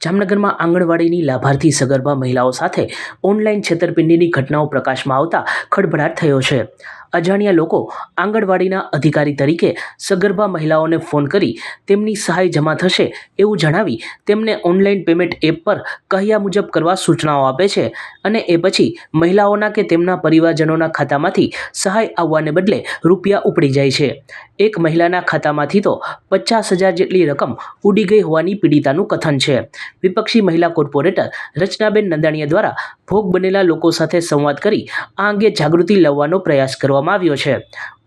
જામનગરમાં આંગણવાડીની લાભાર્થી સગર્ભા મહિલાઓ સાથે ઓનલાઈન છેતરપિંડીની ઘટનાઓ પ્રકાશમાં આવતા ખળભળાટ થયો છે. અજાણ્યા લોકો આંગણવાડીના અધિકારી તરીકે સગર્ભા મહિલાઓને ફોન કરી તેમની સહાય જમા થશે એવું જણાવી તેમને ઓનલાઈન પેમેન્ટ એપ પર કહ્યા મુજબ કરવા સૂચનાઓ આપે છે અને એ પછી મહિલાઓના કે તેમના પરિવારજનોના ખાતામાંથી સહાય આવવાને બદલે રૂપિયા ઉપડી જાય છે. એક મહિલાના ખાતામાંથી તો 50,000 જેટલી રકમ ઉડી ગઈ હોવાની પીડિતાનું કથન છે. વિપક્ષી મહિલા કોર્પોરેટર રચનાબેન નંદાણીયા દ્વારા ભોગ બનેલા લોકો સાથે સંવાદ કરી આ અંગે જાગૃતિ લાવવાનો પ્રયાસ કરવામાં આવ્યો છે.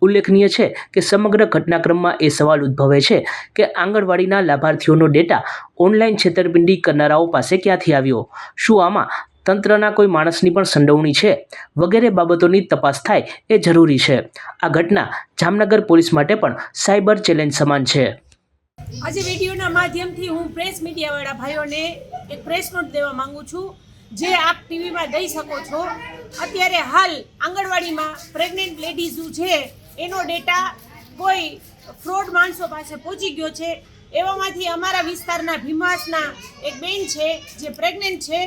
ઉલ્લેખનીય છે કે સમગ્ર ઘટનાક્રમમાં એ સવાલ ઉદ્ભવે છે કે આંગણવાડીના લાભાર્થીઓનો ડેટા ઓનલાઈન છેતરપિંડી કરનારાઓ પાસે ક્યાંથી આવ્યો? શું આમાં તંત્રના કોઈ માણસની પણ સંડોવણી છે? વગેરે બાબતોની તપાસ થાય એ જરૂરી છે. આ ઘટના જામનગર પોલીસ માટે પણ સાયબર ચેલેન્જ સમાન છે. આજે વિડીયોના માધ્યમથી હું પ્રેસ મીડિયાવાળા ભાઈઓને એક પ્રેસ નોટ દેવા માંગુ છું, જે આપ ટીવીમાં દઈ શકો છો. અત્યારે હાલ આંગણવાડીમાં પ્રેગ્નન્ટ લેડીઝ છે એનો ડેટા કોઈ ફ્રોડ માણસો પાસે પહોંચી ગયો છે. એવામાંથી અમારા વિસ્તારના ભીમાસના એક બેન છે જે પ્રેગ્નન્ટ છે,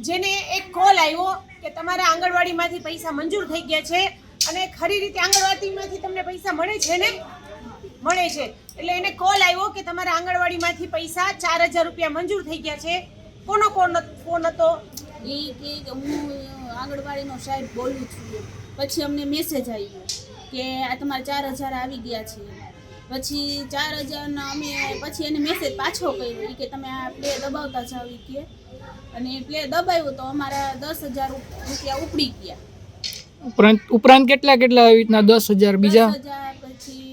જેને એક કોલ આવ્યો કે તમારા આંગણવાડીમાંથી પૈસા મંજૂર થઈ ગયા છે અને ખરી રીતે આંગણવાડીમાંથી તમને પૈસા મળે છે ને? મળે છે. એટલે એને કોલ આવ્યો કે તમારા આંગણવાડીમાંથી પૈસા 4,000 રૂપિયા મંજૂર થઈ ગયા છે. કોનો ફોન હતો? એ કે હું આંગણવાડીનો સાહેબ બોલું છું. પછી અમને મેસેજ આવ્યો કે આ તમારા 4,000 આવી ગયા છે. પછી 4,000ના અમે પછી એને મેસેજ પાછો કર્યો કે તમે આ પ્લે દબાવતા જાઓ કે, અને પ્લે દબાવ્યો તો અમારા 10,000 રૂપિયા ઉપડી ગયા. ઉપરાંત કેટલા આવી રીતના 10,000 બીજા 10,000 પછી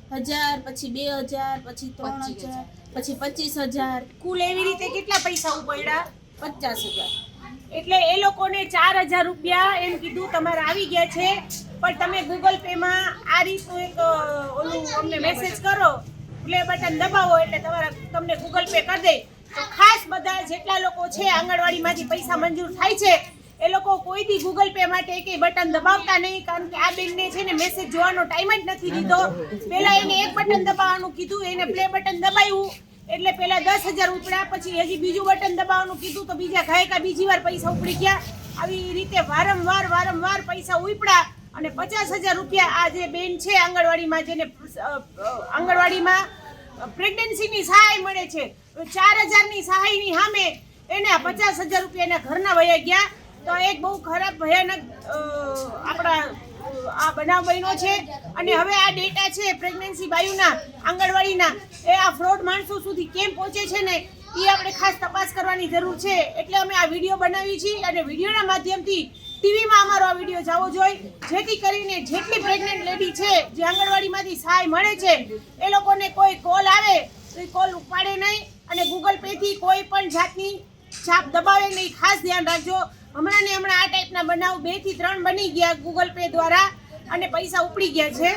1,000 પછી 2,000 પછી 3,000 પછી 25,000 કુલ એવી રીતે કેટલા પૈસા ઉપડ્યા? 50,000. એટલે એ લોકોને 4,000 રૂપિયા એમ કીધું તમારે આવી ગયા છે, પણ તમે ગૂગલ પેમાં આ રીતનું એક ઓલું અમને મેસેજ કરો, પ્લે બટન દબાવો એટલે તમને ગૂગલ પે કરી દે. તો ખાસ બધા જેટલા લોકો છે આંગણવાડીમાંથી પૈસા મંજૂર થાય છે એ લોકો કોઈ દી ગૂગલ પે માટે એક બટન દબાવતા નહીં, કારણ કે આ બેનને છે ને મેસેજ જોવાનો ટાઈમ જ નથી દીધો. પહેલા એને એક બટન દબાવવાનું કીધું, એને પ્લે બટન દબાવ્યું એટલે પહેલા 10,000 ઉપડ્યા, પછી હજી બીજું બટન દબાવવાનું કીધું તો બીજા ઘાયકા બીજી વાર પૈસા ઉપડી ગયા. આવી રીતે વારંવાર પૈસા ઉપડ્યા અને 50,000 રૂપિયા આ જે બેન છે આંગણવાડીમાં, જેને આંગણવાડીમાં પ્રેગ્નન્સીની સહાય મળે છે, 4,000ની સહાયની સામે એને આ 50,000 રૂપિયા એના ઘરના વયા ગયા. તો એક બહુ ખરાબ ભયાનક આપણા આ બનાવ બન્યો છે. અને હવે આ ડેટા છે પ્રેગ્નન્સી બાયુના આંગણવાડીના, એ આ ફ્રોડ માણસો સુધી કેમ પહોંચે છે ને એ આપણે ખાસ તપાસ કરવાની જરૂર છે. એટલે અમે આ વિડીયો બનાવી છીએ અને વિડીયોના માધ્યમથી ટીવીમાં અમારો આ વિડીયો જવો જોઈએ, જેથી કરીને જેટલી પ્રેગ્નન્ટ લેડી છે જે આંગણવાડીમાંથી સહાય મળે છે એ લોકોને કોઈ કોલ આવે તો એ કોલ ઉપાડે નહીં અને ગૂગલ પેથી કોઈ પણ જાતની છાપ દબાવે નહીં. ખાસ ધ્યાન રાખજો. હમણાં આ ટાઈપના બનાવ 2 થી 3 બની ગયા ગૂગલ પે દ્વારા અને પૈસા ઉપડી ગયા છે.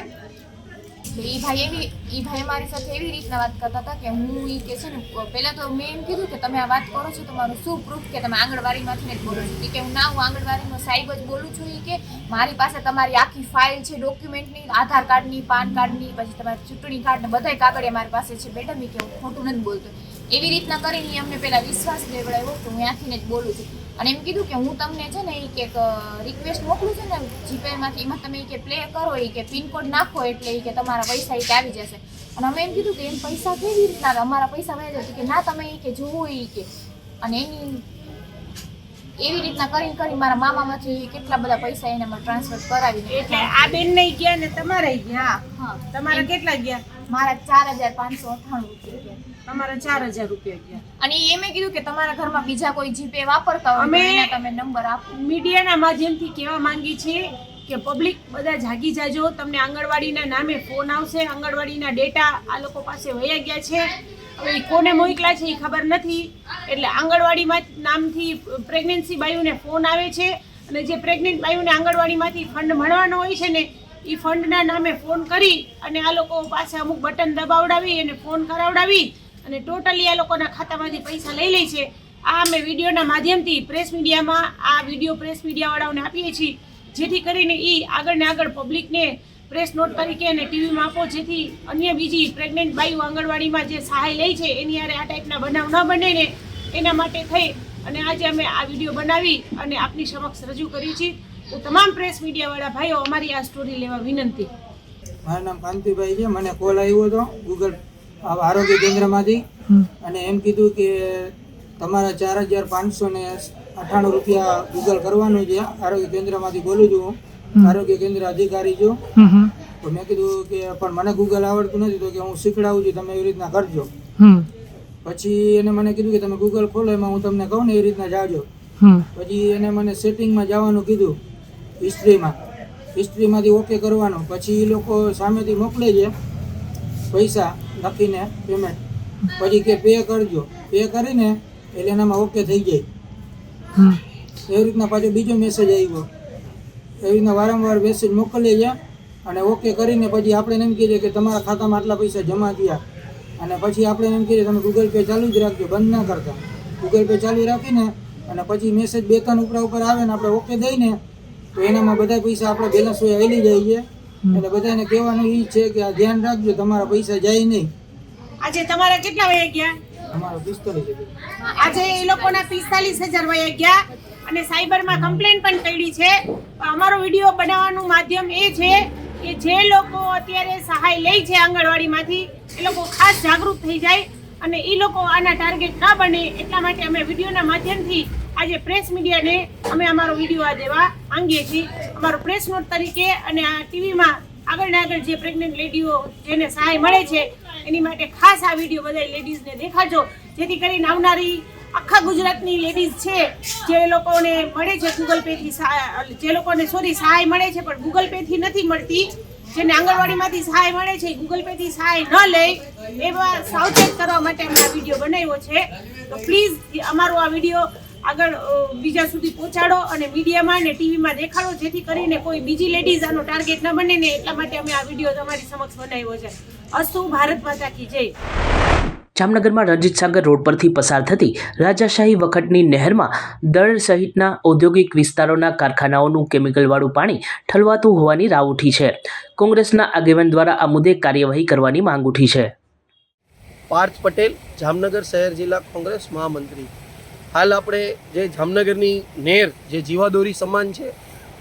એ ભાઈ મારી સાથે એવી રીતના વાત કરતા હતા કે હું એ કે છે ને, પહેલાં તો મેં એમ કીધું કે તમે આ વાત કરો છો તમારું શું પ્રૂફ કે તમે આંગણવાડીમાંથી જ બોલો છો? કે હું ના, હું આંગણવાડીનો સાહેબ જ બોલું છું. કે મારી પાસે તમારી આખી ફાઇલ છે ડોક્યુમેન્ટની, આધાર કાર્ડની, પાન કાર્ડની, પછી તમારી ચૂંટણી કાર્ડ ને બધાય કાગળિયા મારી પાસે છે. બેટા મેં કે હું ખોટું નથી બોલતો. એવી રીતના કરીને અમને પહેલાં વિશ્વાસ લેવડાવ્યો કે હું ત્યાંથી જ બોલું છું. અને એમ કીધું કે હું તમને છે ને એક રિક્વેસ્ટ મોકલું છું ને જીપેમાંથી, એમાં તમે કે પ્લે કરો, કે પિનકોડ નાખો એટલે કે તમારા પૈસા આવી જશે. અને અમે એમ કીધું કે એમ પૈસા કેવી રીતના અમારા પૈસા વહી જશે? કે ના, તમે કે જોવો કે. અને એની એવી રીતના કરી મારા મામામાંથી કેટલા બધા પૈસા એને ટ્રાન્સફર કરાવી. એટલે આ બેન નહીં ગયા ને તમારા ગયા? હા. તમારા કેટલા ગયા? મારા 4,598 રૂપિયા ગયા. તમારા 4,000 રૂપિયા ગયા. અને એ મેં કીધું કે તમારા ઘરમાં બીજા કોઈ જીપે વાપરતા હોય તો એને તમે નંબર આપો. મીડિયાના માધ્યમથી કહેવા માંગી છીએ કે પબ્લિક બધા જાગી જાજો. તમને આંગણવાડીના નામે ફોન આવશે, આંગણવાડીના ડેટા આ લોકો પાસે વયા ગયા છે. હવે કોને મોકલા છે એ ખબર નથી. એટલે આંગણવાડીમાં નામથી પ્રેગ્નન્સી બાયુને ફોન આવે છે અને જે પ્રેગ્નન્ટ બાયુને આંગણવાડીમાંથી ફંડ મળવાનો હોય છે ને એ ફંડના નામે ફોન કરી અને આ લોકો પાસે અમુક બટન દબાવડાવી અને ફોન કરાવડાવી અને ટોટલી આ લોકોના ખાતામાંથી પૈસા લઈ લે છે. આ અમે વિડીયોના માધ્યમથી પ્રેસ મીડિયામાં આ વિડીયો પ્રેસ મીડિયાવાળાઓને આપીએ છીએ, જેથી કરીને એ આગળ પબ્લિકને પ્રેસ નોટ તરીકે અને ટીવીમાં આપો, જેથી અન્ય બીજી પ્રેગ્નન્ટ બાયુ આંગણવાડીમાં જે સહાય લે છે એની હારે આ ટાઈપના બનાવ ન બને ને એના માટે થઈ અને આજે અમે આ વિડીયો બનાવી અને આપની સમક્ષ રજૂ કરી છે. તો તમામ પ્રેસ મીડિયાવાળા ભાઈઓ અમારી આ સ્ટોરી લેવા વિનંતી. મારું નામ કાંતિભાઈ છે. મને કોલ આવ્યો હતો ગૂગલ આરોગ્ય કેન્દ્રમાંથી અને એમ કીધું કે તમારા 4,598 રૂપિયા ગૂગલ કરવાનું છે. આરોગ્ય કેન્દ્રમાંથી બોલું છું હું, આરોગ્ય કેન્દ્ર અધિકારી છું. તો મેં કીધું કે પણ મને ગૂગલ આવડતું નથી, તો કે હું શીખડાવું છું, તમે એવી રીતના કરજો. પછી એને મને કીધું કે તમે ગૂગલ ખોલો, એમાં હું તમને કહું ને એ રીતના જાજો. પછી એને મને સેટિંગમાં જવાનું કીધું, હિસ્ટ્રીમાંથી ઓકે કરવાનું. પછી એ લોકો સામેથી મોકલે છે પૈસા લખીને પેમેન્ટ, પછી કે પે કરજો. પે કરીને એટલે એનામાં ઓકે થઈ જાય. એવી રીતના પાછો બીજો મેસેજ આવ્યો. એવી રીતના વારંવાર મેસેજ મોકલીએ છે અને ઓકે કરીને પછી આપણે એમ કહીએ કે તમારા ખાતામાં આટલા પૈસા જમા થયા. અને પછી આપણે એમ કહીએ તમે ગૂગલ પે ચાલુ જ રાખજો, બંધ ના કરતા. ગૂગલ પે ચાલુ રાખીને અને પછી મેસેજ 2-3 ઉપર આવે ને આપણે ઓકે દઈને તો એનામાં બધા પૈસા આપણે બેલેન્સ હોય હેલી જાય છે. એટલે બધાને કહેવાનું એ છે કે આ ધ્યાન રાખજો, તમારા પૈસા જાય નહીં. આજે તમારા કેટલા વયા ગયા? અમારો 45,000. આજે એ લોકોના 45,000 વયા ગયા અને સાયબરમાં કમ્પ્લેન પણ કરી છે. અમારો વિડીયો બનાવવાનું માધ્યમ એ છે કે જે લોકો અત્યારે સહાય લે છે આંગણવાડીમાંથી એ લોકો ખાસ જાગૃત થઈ જાય અને એ લોકો આના ટાર્ગેટ ના બને. એટલા માટે અમે વિડીયોના માધ્યમથી આજે પ્રેસ મીડિયાને અમે અમારો વિડીયો આ દેવા માંગીએ છીએ. અમારો પ્રેસ નોટ તરીકે અને આ ટીવીમાં આગળ જે પ્રેગ્નન્ટ લેડીઓ જેને સહાય મળે છે એની માટે ખાસ આ વિડીયો બધા લેડીઝને દેખાડજો, જેથી કરીને આવનારી આખા ગુજરાતની લેડીઝ છે જે લોકોને મળે છે ગૂગલ પેથી જે લોકોને સહાય મળે છે પણ ગૂગલ પેથી નથી મળતી, જેને આંગણવાડીમાંથી સહાય મળે છે ગૂગલ પેથી સહાય ન લે, એવા સાવચેત કરવા માટે અમે આ વિડીયો બનાવ્યો છે. તો પ્લીઝ અમારો આ વિડીયો આગળ બીજા સુધી પહોંચાડો અને મીડિયામાં અને ટીવીમાં દેખાડો, જેથી કરીને કોઈ બીજી લેડીઝ આનો ટાર્ગેટ ન બને ને. એટલા માટે અમે આ વિડીયો તમારી સમક્ષ બનાવ્યો છે. અસ્તુ ભારત માતા કી જય. જામનગરમાં રણજીત સાગર રોડ પરથી પસાર થતી રાજાશાહી વખતની નહેરમાં દળ સહિતના ઔદ્યોગિક વિસ્તારોના કારખાનાઓનું કેમિકલવાળું પાણી ઠલવાતું હોવાની રાવ ઉઠી છે. કોંગ્રેસના આગેવાન દ્વારા આ મુદ્દે કાર્યવાહી કરવાની માંગ ઉઠી છે. પાર્થ પટેલ, જામનગર શહેર જિલ્લા કોંગ્રેસ મહામંત્રી. હાલ આપણે જે જામનગરની નહેર જે જીવાદોરી સમાન છે,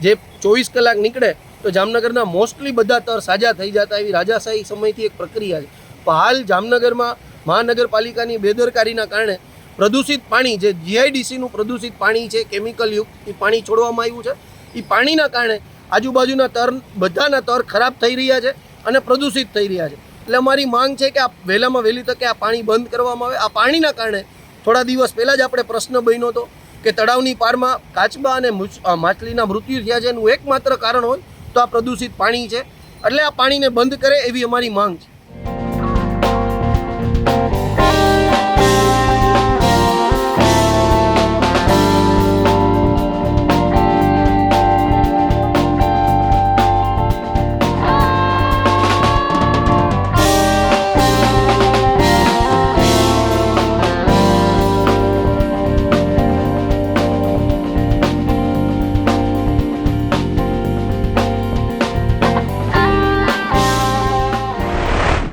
જે 24 કલાક નીકળે તો જામનગરના મોસ્ટલી બધા તર સાજા થઈ જતા, એવી રાજાશાહી સમયથી એક પ્રક્રિયા છે. પણ હાલ જામનગરમાં મહાનગરપાલિકાની બેદરકારીના કારણે પ્રદૂષિત પાણી, જે જીઆઈડીસીનું પ્રદૂષિત પાણી છે, કેમિકલયુક્ત એ પાણી છોડવામાં આવ્યું છે. એ પાણીના કારણે આજુબાજુના બધાના તર ખરાબ થઈ રહ્યા છે અને પ્રદૂષિત થઈ રહ્યા છે. એટલે અમારી માંગ છે કે આ વહેલામાં વહેલી તકે આ પાણી બંધ કરવામાં આવે. આ પાણીના કારણે થોડા દિવસ પહેલાં જ આપણે પ્રશ્ન બન્યો હતો કે તળાવની પારમાં કાચબા અને માછલીના મૃત્યુ થયા છે. એનું એકમાત્ર કારણ હોય તો આ પ્રદૂષિત પાણી છે. એટલે આ પાણીને બંધ કરે એવી અમારી માંગ છે.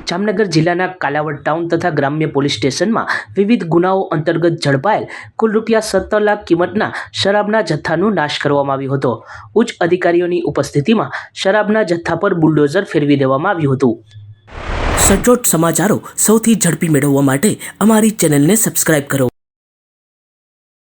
જામનગર જિલ્લાના કાલાવડ ટાઉન તથા ગ્રામ્ય પોલીસ સ્ટેશનમાં વિવિધ ગુનાઓ અંતર્ગત ઝડપાયેલ કુલ રૂપિયા 17 લાખ કિંમતના શરાબના જથ્થાનો નાશ કરવામાં આવ્યો હતો. ઉચ્ચ અધિકારીઓની ઉપસ્થિતિમાં શરાબના જથ્થા પર બુલડોઝર ફેરવી દેવામાં આવ્યું હતું. સચોટ સમાચારો સૌથી ઝડપી મેળવવા માટે અમારી ચેનલને સબસ્ક્રાઇબ કરો.